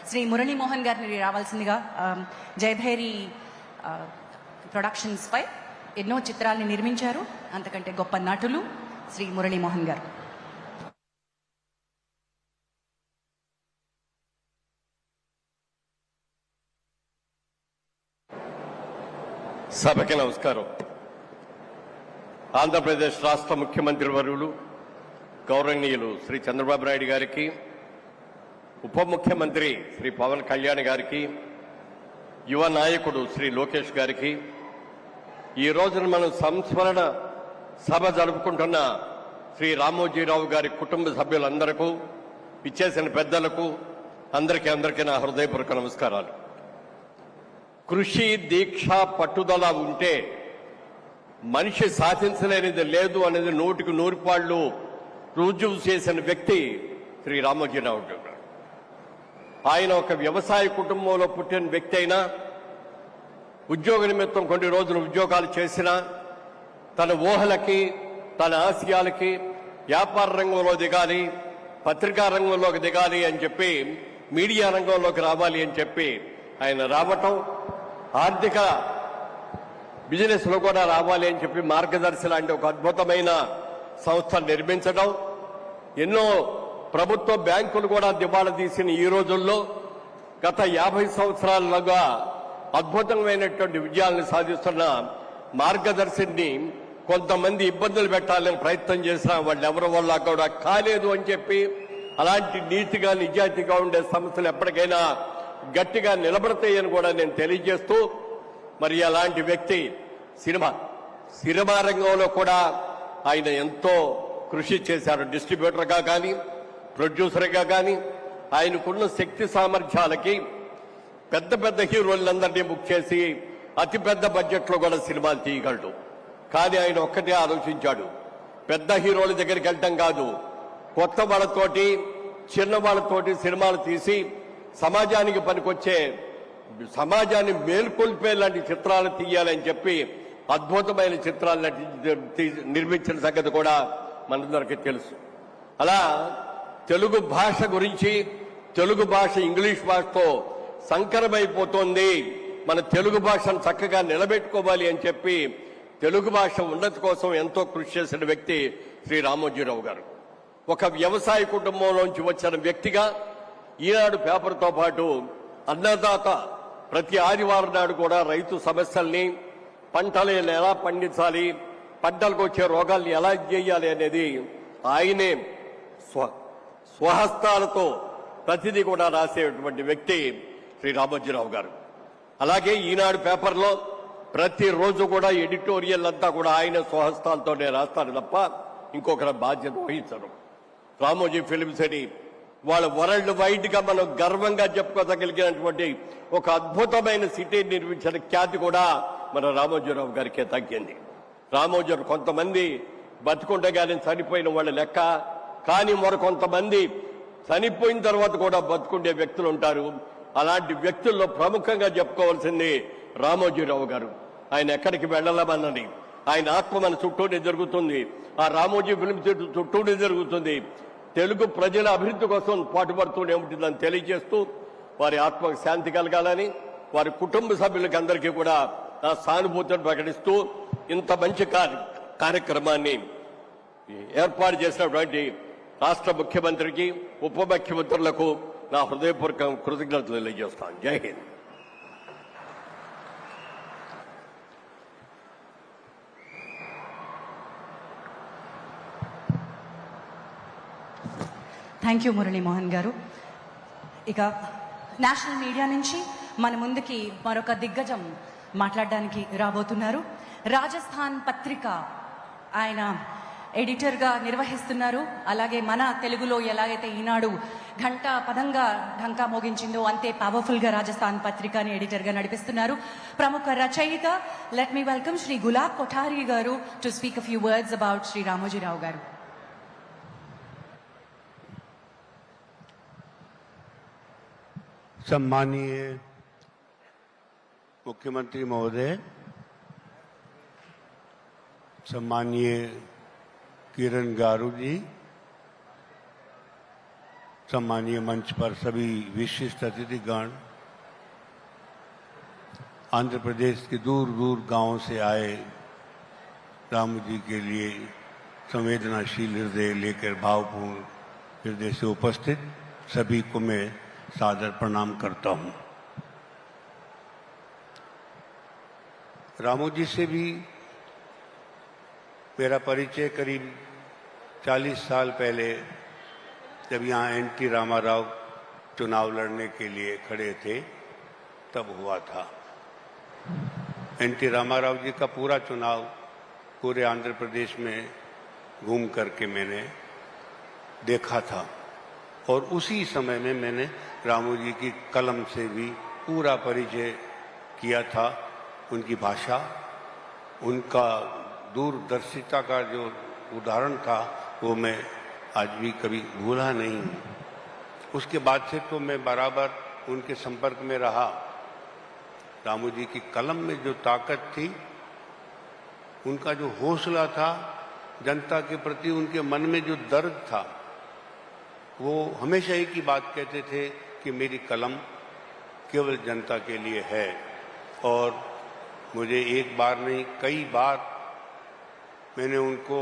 శ్రీ మురళీ మోహన్ గారిని రావాల్సిందిగా జయభైరి ప్రొడక్షన్స్ పై ఎన్నో చిత్రాల్ని నిర్మించారు. అంతకంటే గొప్ప నటులు శ్రీ మురళీ మోహన్ గారు. సభకి నమస్కారం. ఆంధ్రప్రదేశ్ రాష్ట్ర ముఖ్యమంత్రి వర్యులు గౌరవనీయులు శ్రీ చంద్రబాబు నాయుడు గారికి, ఉప ముఖ్యమంత్రి శ్రీ పవన్ కళ్యాణ్ గారికి, యువ నాయకుడు శ్రీ లోకేష్ గారికి, ఈ రోజున మనం సంస్మరణ సభ జరుపుకుంటున్న శ్రీ రామోజీరావు గారి కుటుంబ సభ్యులందరికీ, ఇచ్చేసిన పెద్దలకు అందరికీ నా హృదయపూర్వక నమస్కారాలు. కృషి, దీక్ష, పట్టుదల ఉంటే మనిషి సాధించలేనిది లేదు అనేది 100కి 100 పాళ్ళు రుజువు చేసిన వ్యక్తి శ్రీ రామోజీరావు గారు. ఆయన ఒక వ్యవసాయ కుటుంబంలో పుట్టిన వ్యక్తి అయినా, ఉద్యోగ నిమిత్తం కొన్ని రోజులు ఉద్యోగాలు చేసినా, తన ఊహలకి, తన ఆశయాలకి వ్యాపార రంగంలో దిగాలి, పత్రికా రంగంలోకి దిగాలి అని చెప్పి, మీడియా రంగంలోకి రావాలి అని చెప్పి ఆయన రావటం, ఆర్థిక బిజినెస్ లో కూడా రావాలి అని చెప్పి మార్గదర్శి లాంటి ఒక అద్భుతమైన సంస్థ నిర్మించడం, ఎన్నో ప్రభుత్వ బ్యాంకులు కూడా దివాళా తీసిన ఈ రోజుల్లో గత 50 సంవత్సరాలుగా అద్భుతమైనటువంటి విజయాలను సాధిస్తున్న మార్గదర్శిని కొంతమంది ఇబ్బందులు పెట్టాలని ప్రయత్నం చేసినా వాళ్ళు ఎవరి వల్ల కూడా కాలేదు అని చెప్పి, అలాంటి నీతిగా నిజాయితీగా ఉండే సంస్థలు ఎప్పటికైనా గట్టిగా నిలబడతాయని కూడా నేను తెలియజేస్తూ, మరి అలాంటి వ్యక్తి సినిమా రంగంలో కూడా ఆయన ఎంతో కృషి చేశారు. డిస్ట్రిబ్యూటర్గా కానీ, ప్రొడ్యూసర్గా కానీ ఆయనకున్న శక్తి సామర్థ్యాలకి పెద్ద పెద్ద హీరోలందరినీ బుక్ చేసి అతిపెద్ద బడ్జెట్లో కూడా సినిమాలు తీయగలడు. కానీ ఆయన ఒక్కటే ఆలోచించాడు, పెద్ద హీరోల దగ్గరికి వెళ్ళటం కాదు, కొత్త వాళ్ళతోటి, చిన్న వాళ్ళతోటి సినిమాలు తీసి సమాజానికి పనికొచ్చే, సమాజాన్ని మేల్కొల్పే లాంటి చిత్రాలు తీయాలని చెప్పి అద్భుతమైన చిత్రాలు నిర్మించిన సంగతి కూడా మనందరికీ తెలుసు. అలా తెలుగు భాష గురించి, తెలుగు భాష ఇంగ్లీష్ భాషతో సంకరమైపోతోంది, మన తెలుగు భాషను చక్కగా నిలబెట్టుకోవాలి అని చెప్పి తెలుగు భాష ఉన్నతి కోసం ఎంతో కృషి చేసిన వ్యక్తి శ్రీ రామోజీరావు గారు. ఒక వ్యవసాయ కుటుంబంలోంచి వచ్చిన వ్యక్తిగా ఈనాడు పేపర్తో పాటు అన్నదాత ప్రతి ఆదివారం నాడు కూడా రైతు సమస్యల్ని, పంటలు ఎలా పండించాలి, పంటలకు వచ్చే రోగాల్ని ఎలా చేయాలి అనేది ఆయనే స్వహస్తాలతో ప్రతిదీ కూడా రాసేటువంటి వ్యక్తి శ్రీ రామోజీరావు గారు. అలాగే ఈనాడు పేపర్లో ప్రతిరోజు కూడా ఎడిటోరియల్ అంతా కూడా ఆయన స్వహస్తాలతోనే రాస్తారు తప్ప ఇంకొకరి బాధ్యత వహించరు. రామోజీ ఫిల్మ్ సిటీ వాళ్ళ వరల్డ్ వైడ్ గా మనం గర్వంగా చెప్పుకోగలిగినటువంటి ఒక అద్భుతమైన సిటీ నిర్మించిన ఖ్యాతి కూడా మన రామోజీరావు గారికే తగ్గింది. రామోజీరావు కొంతమంది బతుకుండగానే చనిపోయిన వాళ్ళ లెక్క, కానీ మరికొంతమంది చనిపోయిన తర్వాత కూడా బతుకుండే వ్యక్తులు ఉంటారు. అలాంటి వ్యక్తుల్లో ప్రముఖంగా చెప్పుకోవాల్సింది రామోజీరావు గారు. ఆయన ఎక్కడికి వెళ్ళలేమన్నది, ఆయన ఆత్మ మన చుట్టూనే జరుగుతుంది, ఆ రామోజీ ఫిల్మ్ సిటీ చుట్టూనే జరుగుతుంది. తెలుగు ప్రజల అభివృద్ధి కోసం పాటుపడుతూనే ఉంటుందని తెలియజేస్తూ, వారి ఆత్మకు శాంతి కలగాలని, వారి కుటుంబ సభ్యులకి అందరికీ కూడా నా సానుభూతిని ప్రకటిస్తూ, ఇంత మంచి కార్యక్రమాన్ని ఏర్పాటు చేసినటువంటి రాష్ట్ర ముఖ్యమంత్రికి, ఉప ముఖ్యమంత్రులకు నా హృదయపూర్వక కృతజ్ఞతలు తెలియజేస్తాను. జై హింద్. థ్యాంక్ యూ మురళీ మోహన్ గారు. ఇక నేషనల్ మీడియా నుంచి మన ముందుకి మరొక దిగ్గజం మాట్లాడడానికి రాబోతున్నారు. రాజస్థాన్ పత్రిక ఆయన ఎడిటర్గా నిర్వహిస్తున్నారు. అలాగే మన తెలుగులో ఎలాగైతే ఈనాడు ఘంటా పదంగా ఢంకా మోగించిందో అంతే పవర్ఫుల్గా రాజస్థాన్ పత్రికని ఎడిటర్గా నడిపిస్తున్నారు. ప్రముఖ రచయిత, let me welcome Shri Gulab Kothari garu to speak a few words about Shri Ramoji Rao garu. सम्मानीय मुख्यमंत्री महोदय, सम्मानीय किरण गारू जी, सम्मानीय मंच पर सभी विशिष्ट अतिथिगण, आंध्र प्रदेश के दूर दूर गांवों से आए राम जी के लिए संवेदनाशील हृदय लेकर भावपूर्ण हृदय से उपस्थित सभी को मैं सादर प्रणाम करता हूं। रामू जी से भी मेरा परिचय करीब 40 साल पहले जब यहाँ एनटी रामाराव चुनाव लड़ने के लिए खड़े थे तब हुआ था। एनटी रामाराव जी का पूरा चुनाव पूरे आंध्र प्रदेश में घूम करके मैंने देखा था और उसी समय में मैंने रामू जी की कलम से भी पूरा परिचय किया था। उनकी भाषा, उनका दूरदर्शिता का जो उदाहरण था वो मैं आज भी कभी भूला नहीं हूँ। उसके बाद से तो मैं बराबर उनके संपर्क में रहा। रामू जी की कलम में जो ताकत थी, उनका जो हौसला था, जनता के प्रति उनके मन में जो दर्द था, वो हमेशा एक ही बात कहते थे कि मेरी कलम केवल जनता के लिए है। और मुझे एक बार नहीं कई बार मैंने उनको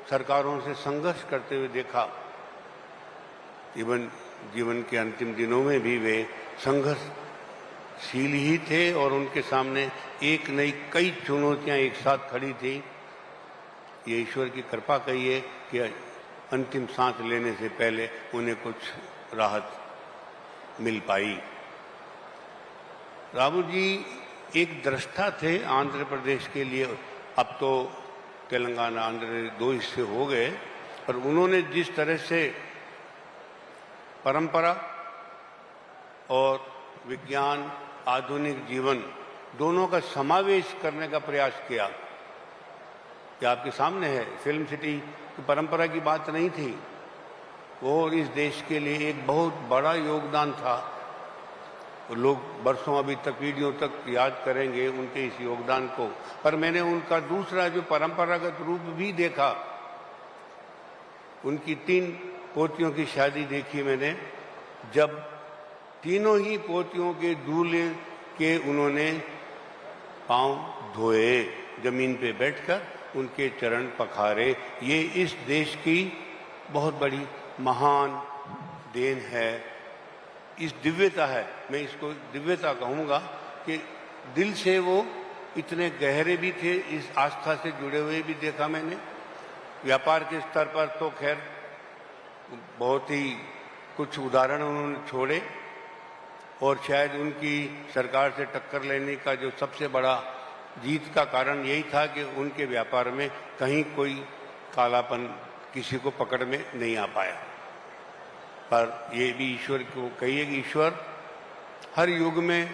सरकारों से संघर्ष करते हुए देखा। जीवन के अंतिम दिनों में भी वे संघर्षशील ही थे और उनके सामने एक नई कई चुनौतियां एक साथ खड़ी थी। ये ईश्वर की कृपा कहिए कि अंतिम सांस लेने से पहले उन्हें कुछ राहत मिल पाई। रामू जी एक दृष्टा थे आंध्र प्रदेश के लिए। अब तो तेलंगाना आंध्र दो हिस्से हो गए, पर उन्होंने जिस तरह से परंपरा और विज्ञान, आधुनिक जीवन दोनों का समावेश करने का प्रयास किया, ये आपके सामने है। फिल्म सिटी की परंपरा की बात नहीं थी, वो इस देश के लिए एक बहुत बड़ा योगदान था। लोग बरसों अभी तक पीढ़ियों तक याद करेंगे उनके इस योगदान को। पर मैंने उनका दूसरा जो परंपरागत रूप भी देखा। उनकी 3 पोतियों की शादी देखी मैंने, जब तीनों ही पोतियों के दूल्हे के उन्होंने पांव धोए, जमीन पे बैठकर उनके चरण पखारे। ये इस देश की बहुत बड़ी महान देन है, इस दिव्यता है। मैं इसको दिव्यता कहूँगा कि दिल से वो इतने गहरे भी थे, इस आस्था से जुड़े हुए भी देखा मैंने। व्यापार के स्तर पर तो खैर बहुत ही कुछ उदाहरण उन्होंने छोड़े और शायद उनकी सरकार से टक्कर लेने का जो सबसे बड़ा जीत का कारण यही था कि उनके व्यापार में कहीं कोई कालापन किसी को पकड़ में नहीं आ पाया। पर ये भी ईश्वर को कहिए कि ईश्वर हर युग में,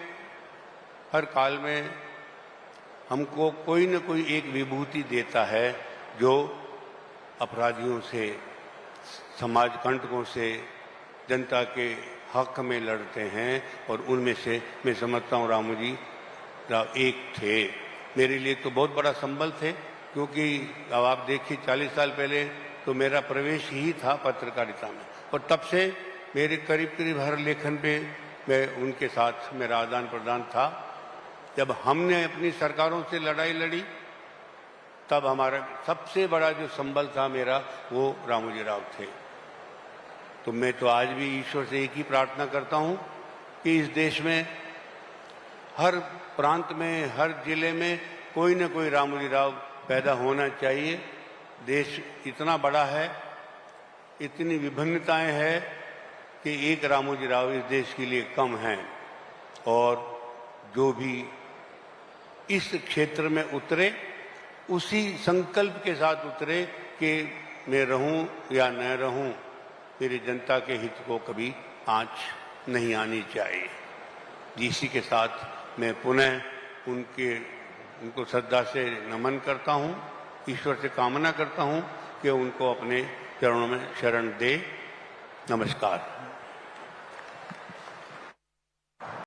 हर काल में हमको कोई न कोई एक विभूति देता है जो अपराधियों से, समाज कंटकों से, जनता के हक में लड़ते हैं। और उनमें से मैं समझता हूँ रामू जी एक थे। मेरे लिए तो बहुत बड़ा संबल थे, क्योंकि अब आप देखिए 40 साल पहले तो मेरा प्रवेश ही था पत्रकारिता में, और तब से मेरे करीब करीब हर लेखन पे मैं उनके साथ मेरा आदान प्रदान था। जब हमने अपनी सरकारों से लड़ाई लड़ी तब हमारा सबसे बड़ा जो संबल था मेरा, वो रामू जी राव थे। तो मैं तो आज भी ईश्वर से एक ही प्रार्थना करता हूँ कि इस देश में हर प्रांत में, हर जिले में कोई न कोई रामू जी राव पैदा होना चाहिए। देश इतना बड़ा है, इतनी विभिन्नताएं हैं कि एक रामू जी राव इस देश के लिए कम हैं। और जो भी इस क्षेत्र में उतरे उसी संकल्प के साथ उतरे कि मैं रहूं या न रहूं, मेरी जनता के हित को कभी आंच नहीं आनी चाहिए। इसी के साथ मैं पुनः उनको श्रद्धा से नमन करता हूं, ईश्वर से कामना करता हूं कि उनको अपने चरणों में शरण दे। नमस्कार।